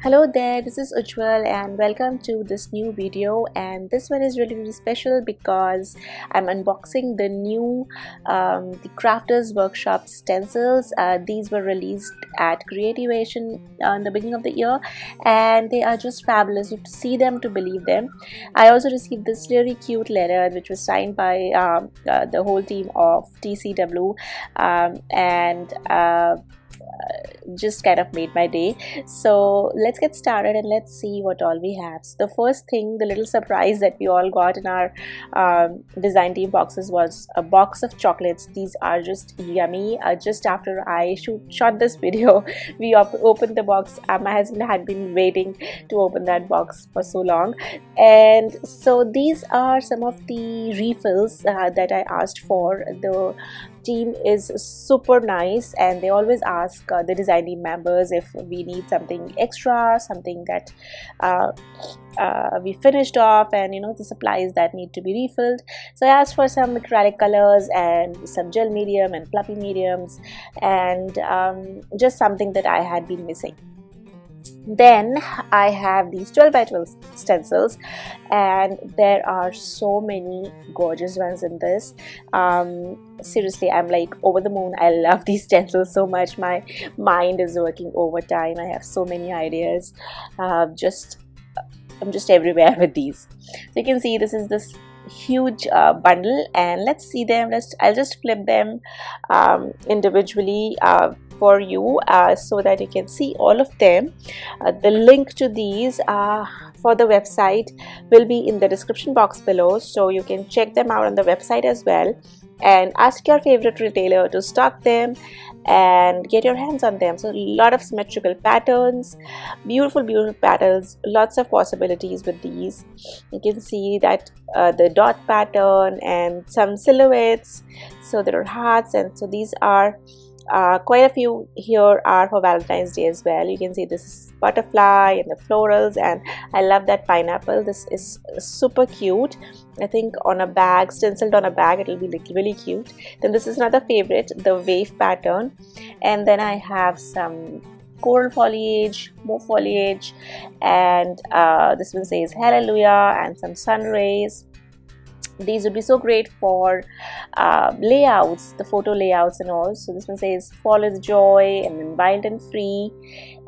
Hello there, this is Ujjwal and welcome to this new video, and this one is really special because I'm unboxing the new the Crafters Workshop stencils. These were released at Creativaition in the beginning of the year and they are just fabulous. You have to see them to believe them. I also received this really cute letter which was signed by the whole team of TCW and just kind of made my day. So let's get started and let's see what all we have. So the first thing, the little surprise that we all got in our design team boxes was a box of chocolates. These are just yummy. Just after I shot this video, we opened the box. My husband had been waiting to open that box for so long, and so these are some of the refills that I asked for. The team is super nice and they always ask the design team members if we need something extra, something that we finished off, and the supplies that need to be refilled. So I asked for some acrylic colors and some gel medium and fluffy mediums and just something that I had been missing. Then I have these 12 by 12 stencils and there are so many gorgeous ones in this. Seriously, I'm like over the moon. I love these stencils so much. My mind is working overtime. I have so many ideas. I'm just everywhere with these. So you can see this is this huge bundle, and let's see them. I'll just flip them individually for you so that you can see all of them. The link to these for the website will be in the description box below, so you can check them out on the website as well and ask your favorite retailer to stock them and get your hands on them. So a lot of symmetrical patterns, beautiful patterns, lots of possibilities with these. You can see that the dot pattern and some silhouettes, so there are hearts, and so these are quite a few here are for Valentine's Day as well. You can see this is butterfly and the florals, and I love that pineapple. This is super cute. I think on a bag, stenciled on a bag, it will be like really cute. Then this is another favorite, the wave pattern, and then I have some coral foliage, more foliage, and this one says hallelujah, and some sun rays. These would be so great for layouts, the photo layouts and all. So this one says fall is joy, and then wild and free,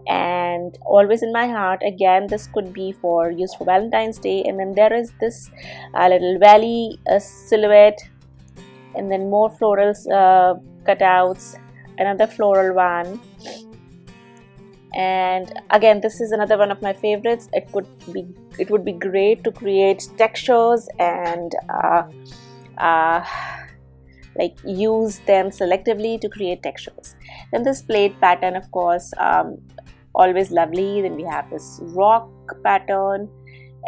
and always in my heart. Again, this could be for use for Valentine's Day. And then there is this little valley silhouette, and then more florals cutouts, another floral one. And again, this is another one of my favorites. It would be great to create textures and like use them selectively to create textures. Then this plate pattern, of course, always lovely. Then we have this rock pattern,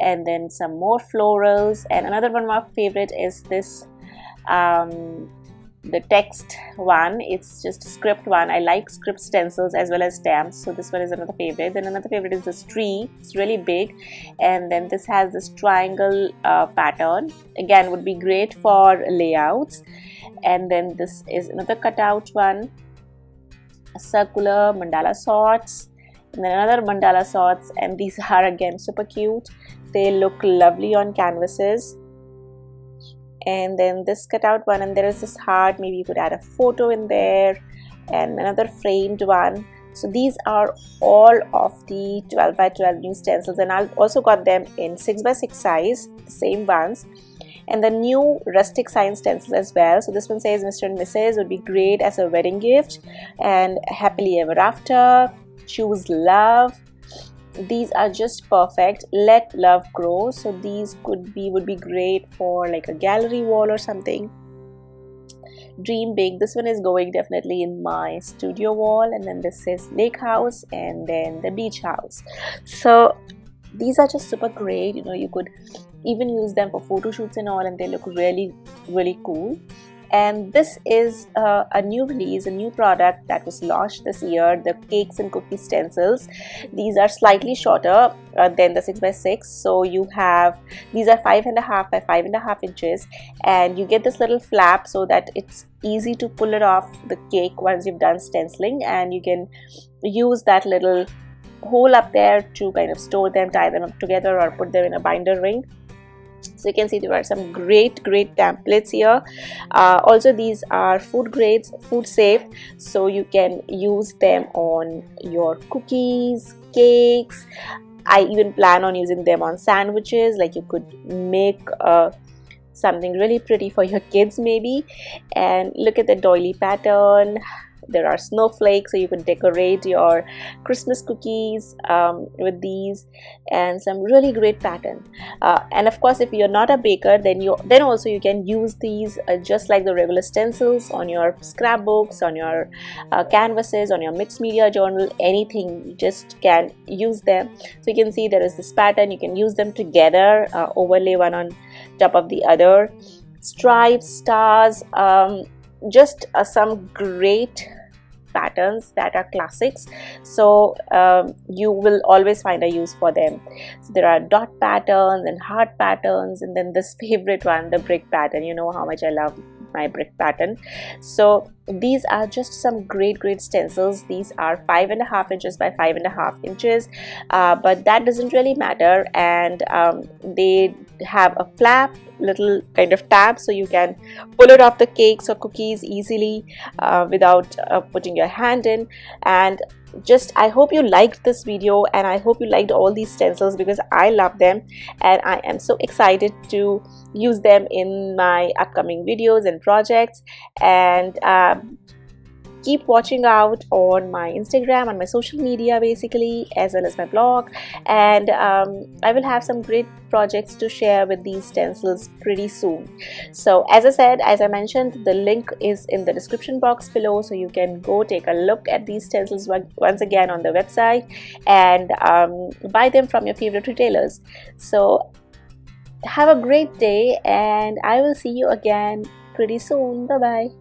and then some more florals. And another one of my favorite is this the text one. It's just a script one. I like script stencils as well as stamps, so this one is another favorite. Then another favorite is this tree. It's really big, and then this has this triangle pattern. Again, would be great for layouts. And then this is another cutout one, a circular mandala sorts, and then another mandala sorts, and these are again super cute. They look lovely on canvases. And then this cutout one, and there is this heart. Maybe you could add a photo in there, and another framed one. So these are all of the 12 by 12 new stencils, and I also got them in 6 by 6 size, the same ones, and the new rustic science stencils as well. So this one says Mr. and Mrs. would be great as a wedding gift, and happily ever after, choose love. These are just perfect. Let love grow. So these would be great for like a gallery wall or something. Dream big. This one is going definitely in my studio wall. And then this is lake house, and then the beach house. So these are just super great. You could even use them for photo shoots and all, and they look really cool. And this is a new release, a new product that was launched this year, the cakes and cookies stencils. These are slightly shorter than the 6 by 6. So you have, these are 5.5 by 5.5 inches, and you get this little flap so that it's easy to pull it off the cake once you've done stenciling, and you can use that little hole up there to kind of store them, tie them up together, or put them in a binder ring. So you can see there are some great templates here. Also, these are food grades, food safe, so you can use them on your cookies, cakes. I even plan on using them on sandwiches. Like, you could make something really pretty for your kids maybe. And look at the doily pattern. There are snowflakes, so you can decorate your Christmas cookies with these, and some really great pattern. And of course, if you're not a baker, then also you can use these just like the regular stencils on your scrapbooks, on your canvases, on your mixed media journal, anything. You just can use them. So you can see there is this pattern. You can use them together, overlay one on top of the other. Stripes, stars, just some great patterns that are classics, so you will always find a use for them. So there are dot patterns and heart patterns, and then this favorite one, the brick pattern. You know how much I love my brick pattern. So these are just some great stencils. These are 5.5 inches by 5.5 inches, but that doesn't really matter. And they have a flap, little kind of tab, so you can pull it off the cakes or cookies easily without putting your hand in. And just, I hope you liked this video, and I hope you liked all these stencils, because I love them and I am so excited to use them in my upcoming videos and projects. And keep watching out on my Instagram, on my social media basically, as well as my blog. And I will have some great projects to share with these stencils pretty soon. So as I mentioned, the link is in the description box below, so you can go take a look at these stencils once again on the website, and buy them from your favorite retailers. So have a great day, and I will see you again pretty soon. Bye bye.